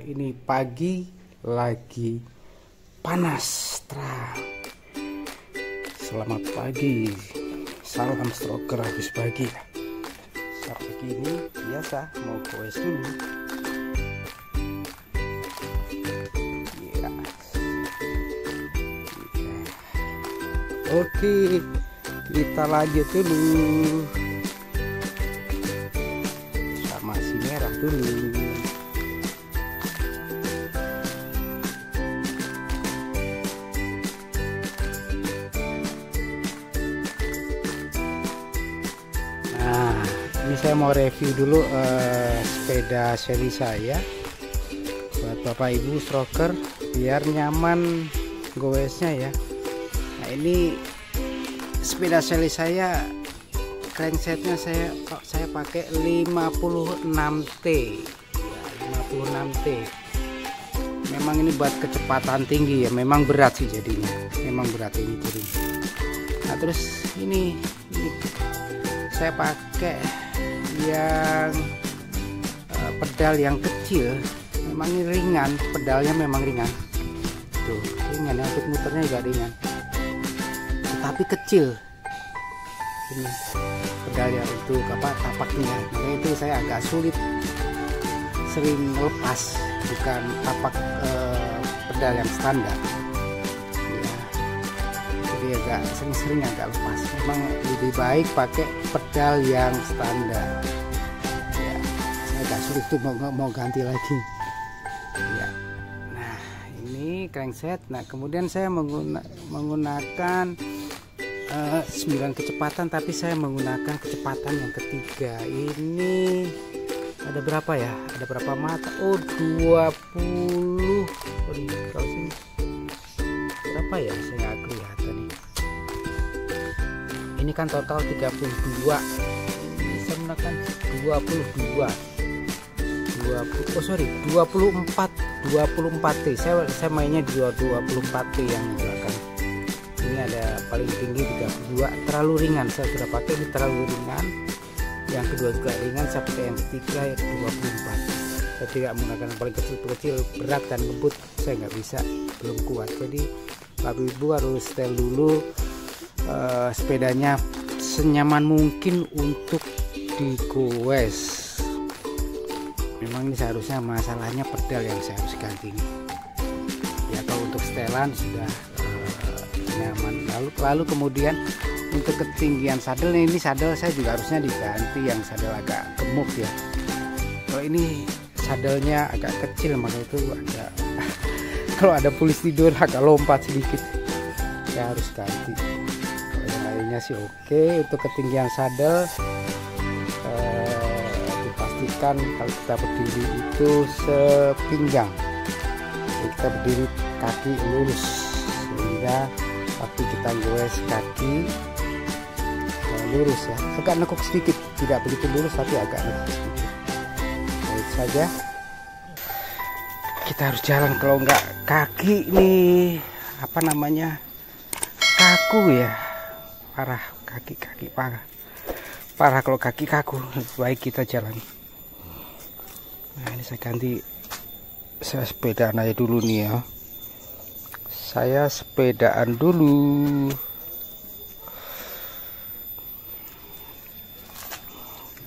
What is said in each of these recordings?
ini pagi lagi panas terang. Selamat pagi, salam stroker habis pagi. Saat pagi ini biasa mau goes dulu. Oke, kita lanjut dulu sama si merah dulu. Nah, ini saya mau review dulu sepeda seri saya buat bapak ibu stroker biar nyaman goesnya ya. Nah, ini sepeda seri saya, cranksetnya saya pakai 56T ya, 56T. Memang ini buat kecepatan tinggi ya, memang berat sih jadinya, memang berat ini jadinya. Nah terus ini saya pakai yang pedal yang kecil, memang ini ringan, pedalnya memang ringan tuh, ringan ya, untuk muternya juga ringan tapi kecil. Ini pedalnya untuk tapaknya, makanya itu saya agak sulit, sering lepas, bukan tapak pedal yang standar ya, jadi agak sering-sering agak lepas. Memang lebih baik pakai pedal yang standar ya, saya agak sulit tuh mau ganti lagi ya. Nah ini crankset. Nah kemudian saya menggunakan 9 kecepatan, tapi saya menggunakan kecepatan yang ketiga. Ini ada berapa ya, ada berapa mata? Oh 20. Kalau sini berapa ya, saya nggak kelihatan nih. Ini kan total 32. Ini saya menggunakan 24 T. Saya mainnya 24 T yang belakang. Ini ada paling tinggi 32, terlalu ringan, saya sudah pakai ini terlalu ringan. Yang kedua juga ringan, saya pakai yang ketiga 24. Saya tidak menggunakan paling kecil, berat dan ngebut saya nggak bisa, belum kuat. Jadi bapak ibu harus setel dulu sepedanya senyaman mungkin untuk digoes. Memang ini seharusnya masalahnya pedal yang saya harus ganti ini ya. Kalau untuk setelan sudah nyaman. Lalu kemudian untuk ketinggian sadel, ini sadel saya juga harusnya diganti yang sadel agak gemuk ya. Kalau ini sadelnya agak kecil, maka itu agak kalau ada pulis tidur agak lompat sedikit, saya harus ganti. Kalau yang lainnya sih oke. Untuk ketinggian sadel dipastikan kalau kita berdiri itu sepinggang, jadi kita berdiri kaki lurus sehingga waktu kita goes kaki lurus ya, agak nekuk sedikit, tidak begitu lurus tapi agak nekuk sedikit. Baik saja, kita harus jalan, kalau enggak kaki ini apa namanya, kaku ya, parah kaki parah kalau kaki kaku. Baik kita jalan. Nah ini saya ganti, saya sepedaan aja dulu nih ya. Saya sepedaan dulu.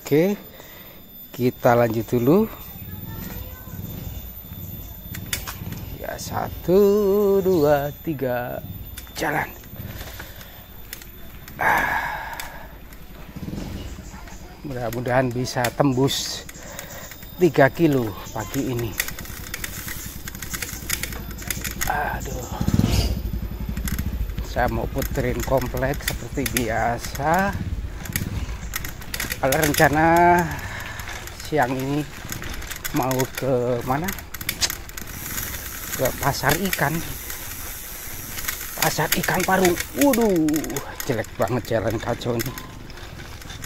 Oke, kita lanjut dulu ya. 1, 2, 3 jalan. Mudah-mudahan bisa tembus 3 kilo pagi ini. Aduh, saya mau puterin komplek seperti biasa. Kalau rencana siang ini mau ke mana, ke pasar ikan Parung. Waduh, jelek banget jalan, kacau nih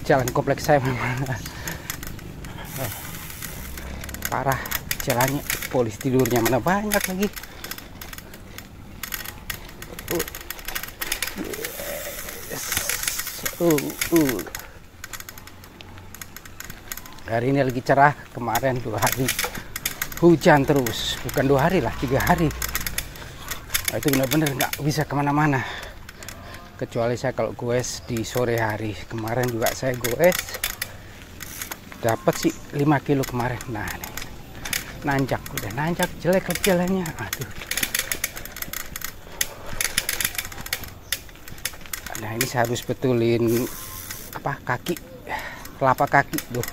jalan kompleks saya memang parah jalannya, polis tidurnya mana banyak lagi. Hari ini lagi cerah, kemarin 2 hari hujan terus, bukan 2 hari lah, 3 hari. Nah, itu benar-benar nggak bisa kemana-mana, kecuali saya kalau goes di sore hari. Kemarin juga saya goes dapat sih 5 kilo kemarin. Nah nih, nanjak, udah nanjak, jelek jalannya. Aduh. Nah ini saya harus betulin apa, kaki, telapak kaki tuh.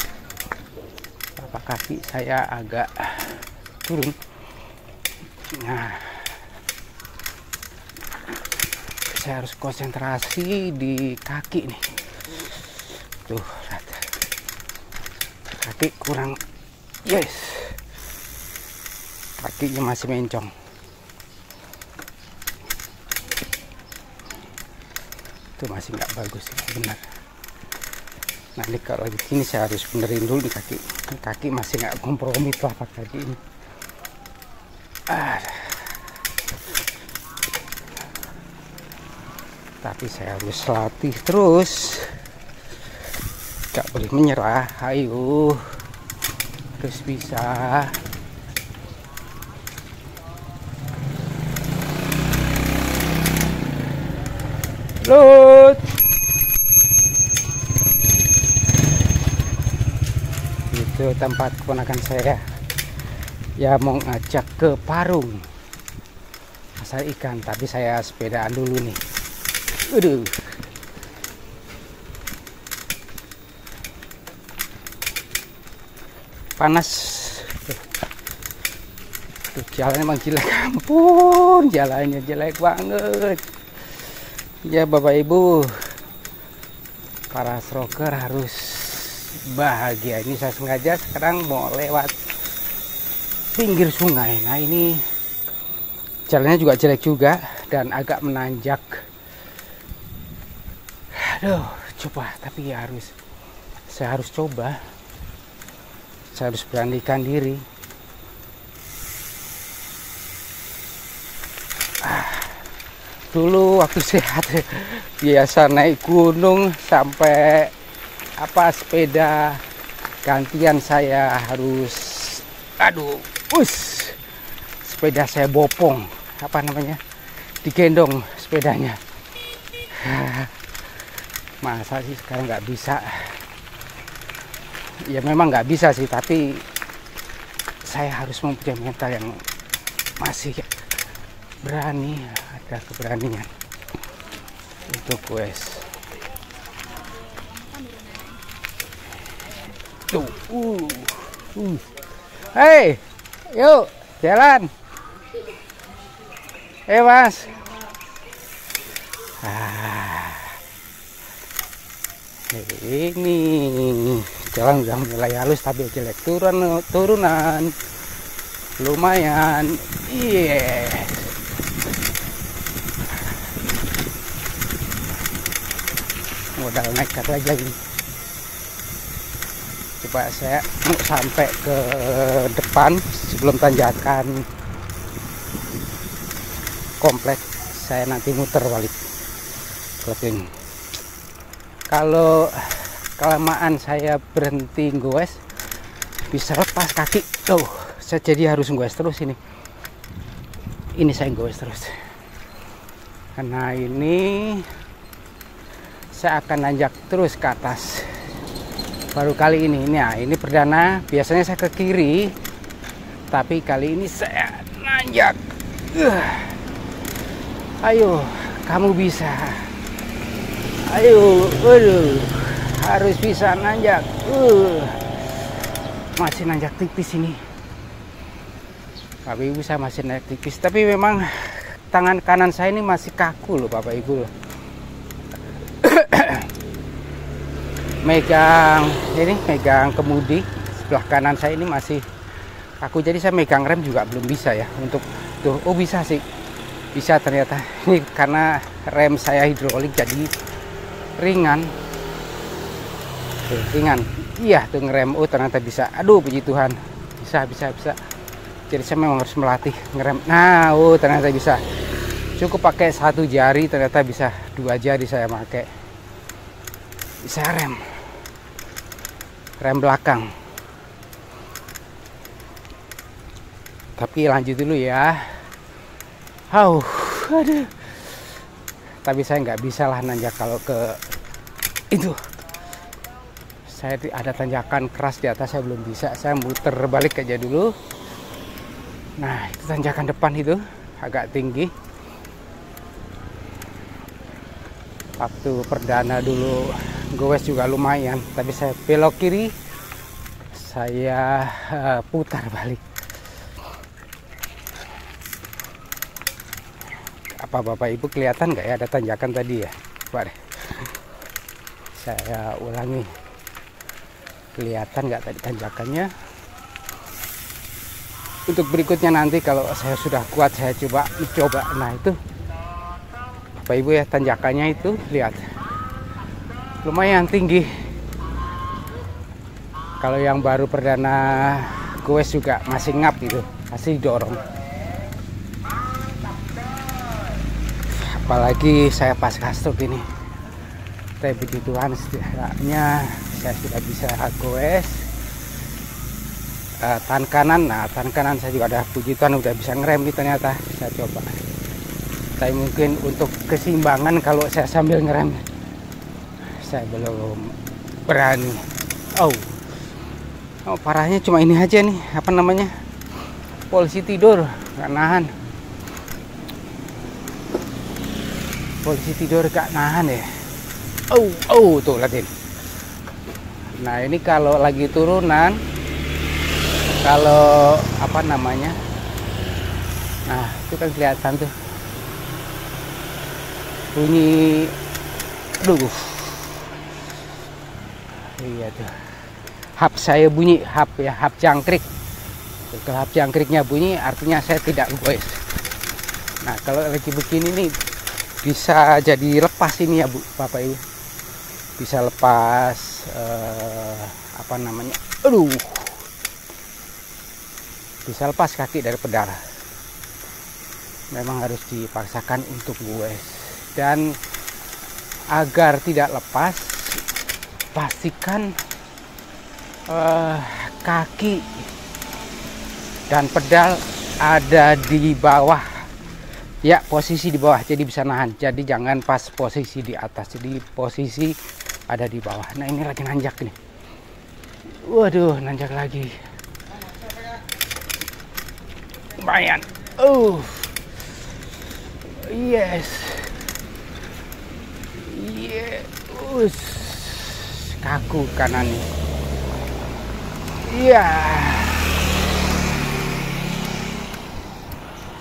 Telapak kaki saya agak turun. Nah, saya harus konsentrasi di kaki nih. Tuh, lihat. Kaki kurang, yes. Kakinya masih mencong. Itu masih nggak bagus, benar. Nah ini kalau di sini saya harus benerin dulu di kaki. Kaki masih nggak kompromi telapak kaki ini. Tapi saya harus latih terus, nggak boleh menyerah. Ayo, terus bisa. Lut, itu tempat keponakan saya ya, mau ngajak ke Parung asal ikan, tapi saya sepedaan dulu nih. Aduh, panas. Tuh, jalan emang jelek, ampun, jalannya jelek banget. Ya Bapak Ibu, para stroker harus bahagia. Ini saya sengaja sekarang mau lewat pinggir sungai. Nah ini jalannya juga jelek juga dan agak menanjak. Aduh, coba, tapi ya saya harus coba. Saya harus beranikan diri. Dulu waktu sehat biasa naik gunung sampai apa, sepeda gantian saya harus, aduh, sepeda saya bopong, apa namanya, digendong sepedanya. Masa sih sekarang nggak bisa? Ya memang nggak bisa sih, tapi saya harus mempunyai mental yang masih berani, ada keberanian untuk quest. Tuh, Hei, yuk jalan. Mas. Ini jalan udah mulai halus tapi jelek, turunan lumayan. Iya. Modal nekat lagi. Coba saya sampai ke depan sebelum tanjakan komplek, saya nanti muter balik. Kalau kelamaan saya berhenti goes bisa lepas kaki. Tuh, saya jadi harus goes terus ini. Ini saya goes terus. Karena ini saya akan nanjak terus ke atas. Baru kali ini, nah ini perdana. Biasanya saya ke kiri, tapi kali ini saya nanjak. Ayo, kamu bisa. Ayo, harus bisa nanjak. Masih nanjak tipis ini. Bapak Ibu, saya masih naik tipis, tapi memang tangan kanan saya ini masih kaku loh Bapak Ibu loh. megang kemudi sebelah kanan saya ini masih kaku, jadi saya megang rem juga belum bisa ya untuk tuh. Oh bisa sih, bisa ternyata. Ini karena rem saya hidrolik jadi ringan. Tuh, ringan. Iya tuh ngerem. Oh ternyata bisa. Aduh puji Tuhan, bisa. Jadi saya memang harus melatih ngerem. Nah, oh ternyata bisa. Cukup pakai 1 jari, ternyata bisa 2 jari saya pakai. Bisa rem belakang. Tapi lanjut dulu ya. Aduh. Tapi saya nggak bisa lah nanjak kalau ke itu. Saya ada tanjakan keras di atas, saya belum bisa. Saya muter balik aja dulu. Nah, itu tanjakan depan itu agak tinggi. Waktu perdana dulu goes juga lumayan, tapi saya belok kiri, saya putar balik. Apa Bapak Ibu kelihatan nggak ya ada tanjakan tadi ya? Coba deh. Saya ulangi. Kelihatan nggak tadi tanjakannya? Untuk berikutnya nanti kalau saya sudah kuat saya coba. Nah itu Bapak Ibu ya, tanjakannya itu lihat lumayan tinggi. Kalau yang baru perdana goes juga masih ngap gitu, masih dorong. Apalagi saya pas kastuk ini. Tapi begituan setidaknya saya sudah bisa goes. Tan kanan, nah tan kanan saya juga ada puji Tuhan udah bisa ngerem nih ternyata. Saya coba. Tapi mungkin untuk keseimbangan kalau saya sambil ngerem saya belum berani. Oh parahnya cuma ini aja nih, apa namanya, polisi tidur nggak nahan. Polisi tidur gak nahan ya. Tuh lihatin. Nah ini kalau lagi turunan, kalau apa namanya, nah itu kan kelihatan tuh bunyi. Iya tuh, hap saya bunyi, hap ya, hap jangkrik. Kalau hap jangkriknya bunyi artinya saya tidak goes. Nah kalau lagi begini nih bisa jadi lepas ini ya Bapak Ibu, bisa lepas apa namanya, bisa lepas kaki dari pedal. Memang harus dipaksakan untuk goes, dan agar tidak lepas pastikan kaki dan pedal ada di bawah. Ya, posisi di bawah, jadi bisa nahan. Jadi jangan pas posisi di atas, jadi posisi ada di bawah. Nah ini lagi nanjak nih. Waduh, nanjak lagi. Lumayan. Yes. Yes. Kaku kanan nih. Iya.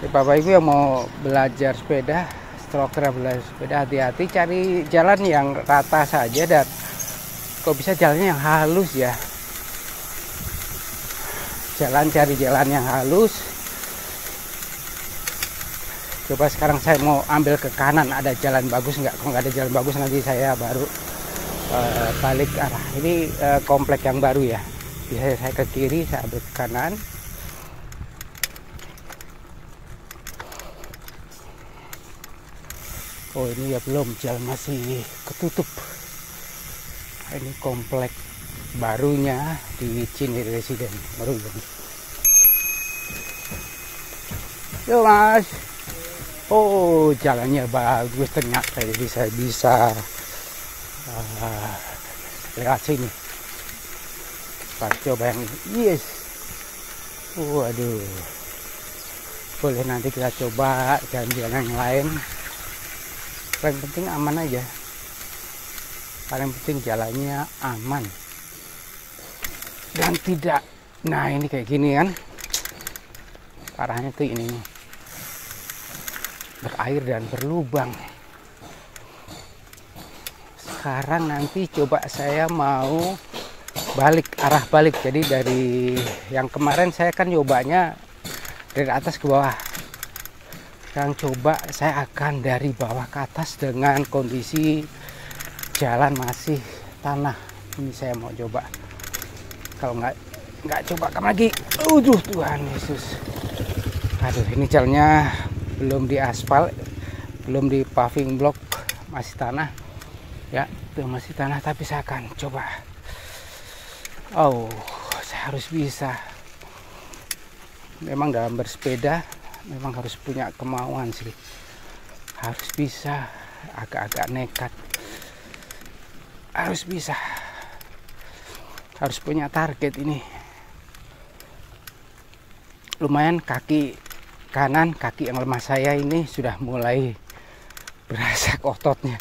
Bapak Ibu yang mau belajar sepeda, stroker belajar sepeda, hati-hati cari jalan yang rata saja, dan kok bisa jalannya yang halus ya. Cari jalan yang halus. Coba sekarang saya mau ambil ke kanan, ada jalan bagus nggak? Kalau nggak ada jalan bagus nanti saya baru balik arah. Ini komplek yang baru ya. Biasanya saya ke kiri, saya ambil ke kanan. Oh ini ya belum, jalan masih ketutup. Ini komplek barunya di Cini Residen baru ini. Yo Mas. Oh jalannya bagus ternyata, jadi saya bisa lewat sini. Coba yang yes. Waduh. Boleh nanti kita coba jalan-jalan yang lain. Paling penting aman aja, paling penting jalannya aman dan tidak. Nah ini kayak gini kan, parahnya tuh ini nih, berair dan berlubang. Sekarang nanti coba saya mau arah balik. Jadi dari yang kemarin saya kan nyobanya dari atas ke bawah. Sekarang coba saya akan dari bawah ke atas dengan kondisi jalan masih tanah. Ini saya mau coba. Kalau nggak coba kan lagi. Tuhan Yesus. Aduh, ini jalannya belum diaspal, belum di paving block, masih tanah. Ya, itu masih tanah, tapi saya akan coba. Saya harus bisa. memang dalam bersepeda memang harus punya kemauan sih, harus bisa, agak-agak nekat, harus bisa, harus punya target. Ini lumayan kaki kanan, kaki yang lemah saya ini sudah mulai berasa ototnya,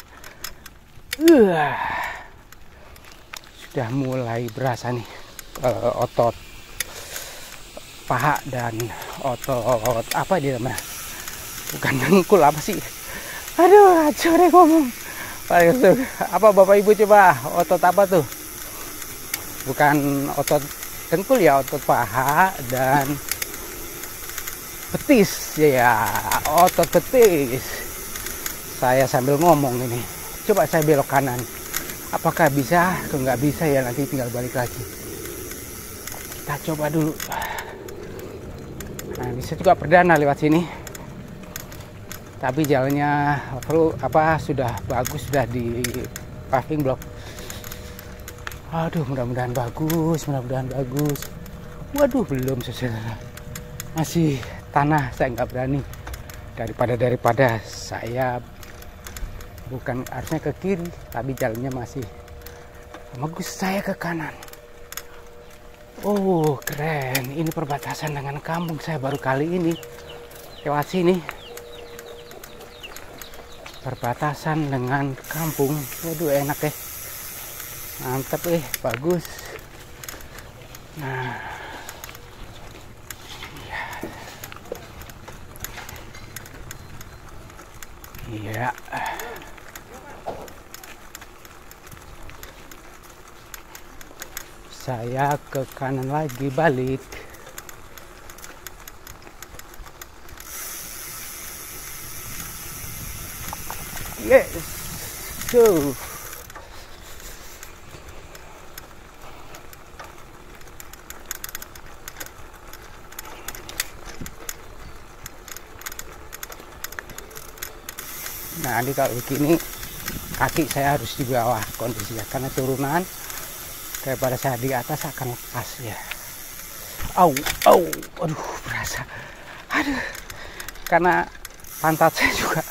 sudah mulai berasa nih otot paha dan otot apa dia namanya, bukan dengkul, apa sih, aduh kacau deh ngomong. Apa Bapak Ibu coba, otot apa tuh? Bukan otot dengkul ya, otot paha dan betis ya, otot betis. Saya sambil ngomong ini, coba saya belok kanan, apakah bisa? Kalau nggak bisa ya nanti tinggal balik lagi. Kita coba dulu. Nah, bisa juga perdana lewat sini, tapi jalannya sudah bagus, sudah di paving block. Aduh, mudah-mudahan bagus, mudah-mudahan bagus. Waduh, belum selesai, masih tanah, saya nggak berani. Daripada saya bukan harusnya ke kiri, tapi jalannya masih bagus, saya ke kanan. Oh keren, ini perbatasan dengan kampung. Saya baru kali ini lewat sini, perbatasan dengan kampung. Waduh enak ya, mantap bagus. Nah iya, saya ke kanan lagi, balik. Yes, so nah ini kalau begini kaki saya harus di bawah kondisinya, karena turunan, daripada saya di atas akan lepas ya. Aduh berasa, aduh, karena pantat saya juga,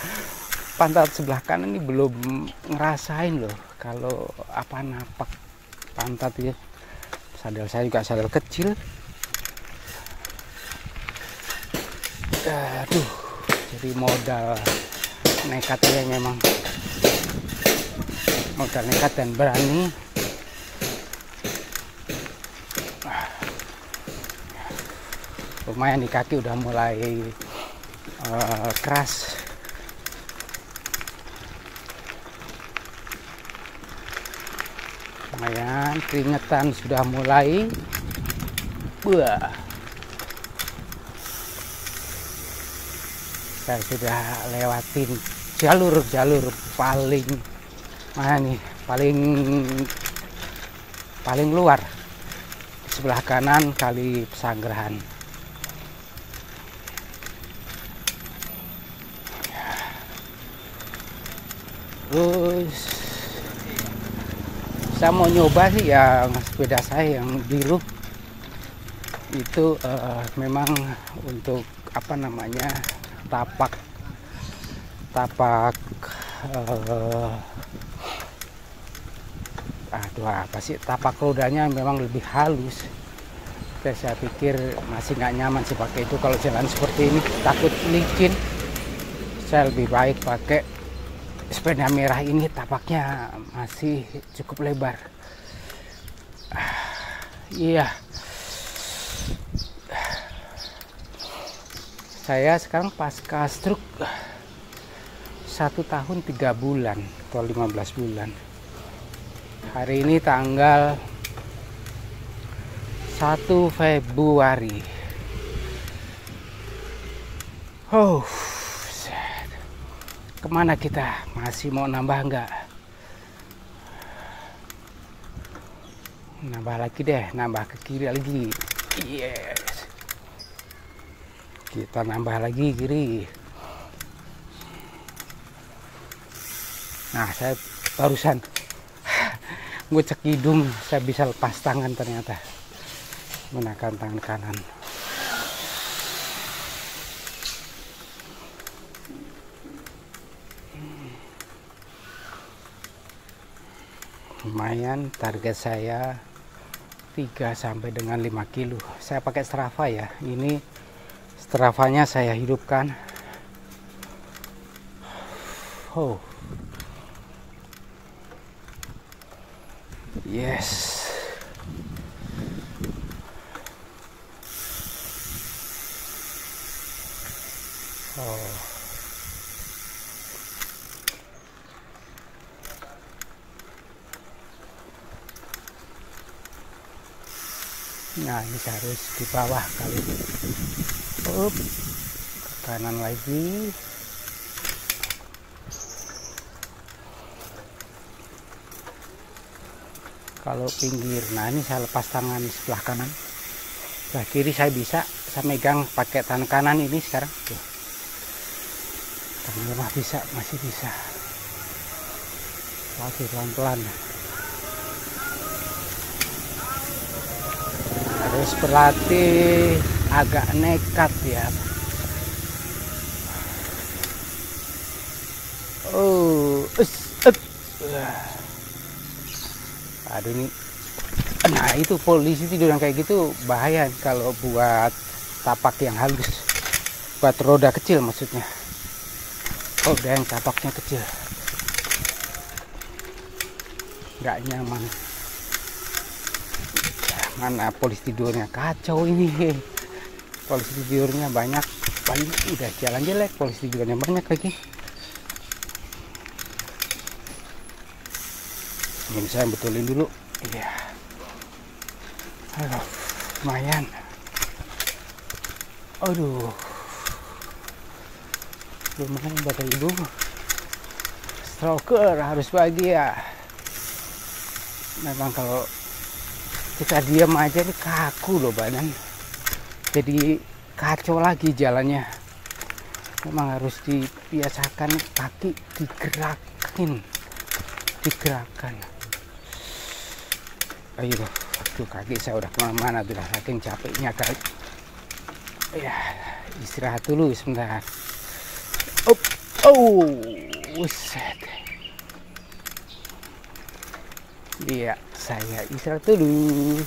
pantat sebelah kanan ini belum ngerasain loh kalau napak pantat ya. Sandal saya juga sandal kecil. Aduh, jadi modal nekat ya, memang modal nekat dan berani. Lumayan di kaki udah mulai keras. Lumayan keringetan sudah mulai. Saya sudah lewatin jalur paling mana nih, paling luar di sebelah kanan Kali Pesanggerahan. Terus saya mau nyoba sih yang sepeda saya yang biru itu, memang untuk tapak tapak rodanya memang lebih halus. Saya pikir masih nggak nyaman sih pakai itu kalau jalan seperti ini, takut licin. Saya lebih baik pakai sepeda merah ini, tapaknya masih cukup lebar. Iya. Saya sekarang pasca stroke 1 tahun 3 bulan atau 15 bulan. Hari ini tanggal 1 Februari. Kemana kita? Masih mau nambah nggak? Nambah lagi deh, nambah ke kiri lagi. Yes. Kita nambah lagi kiri. Nah, saya barusan ngecek hidung, saya bisa lepas tangan ternyata. Menggunakan tangan kanan. lumayan. Target saya 3 sampai dengan 5 kilo. Saya pakai Strava ya. Ini Stravanya saya hidupkan. Oh. Yes. Oh. Nah, ini harus di bawah kali. Up. Ke kanan lagi. Kalau pinggir, nah ini saya lepas tangan sebelah kanan. Sebelah kiri saya megang pakai tangan kanan ini sekarang. Tuh. Tangan lemah bisa, masih bisa. Oke, pelan-pelan. Harus berlatih agak nekat ya. Oh, aduh ini. Nah itu polisi tidur yang kayak gitu bahaya kalau buat tapak yang halus, buat roda kecil maksudnya. Oh, udah yang tapaknya kecil, nggak nyaman. Mana polisi tidurnya kacau ini. Polisi tidurnya banyak udah jalan jelek, polisi tidurnya banyak lagi. Ini saya betulin dulu. Iya. Aduh, lumayan. Aduh. Lumayan Bapak Ibu. Stroker harus bahagia. Memang kalau kita diam aja nih kaku loh badan, jadi kacau lagi jalannya. Memang harus dibiasakan kaki digerakkan. Ayo, tuh kaki saya udah kemana-mana, udah saking capeknya kali. Ya, istirahat dulu sebentar. Buset. Iya, saya istirahat dulu.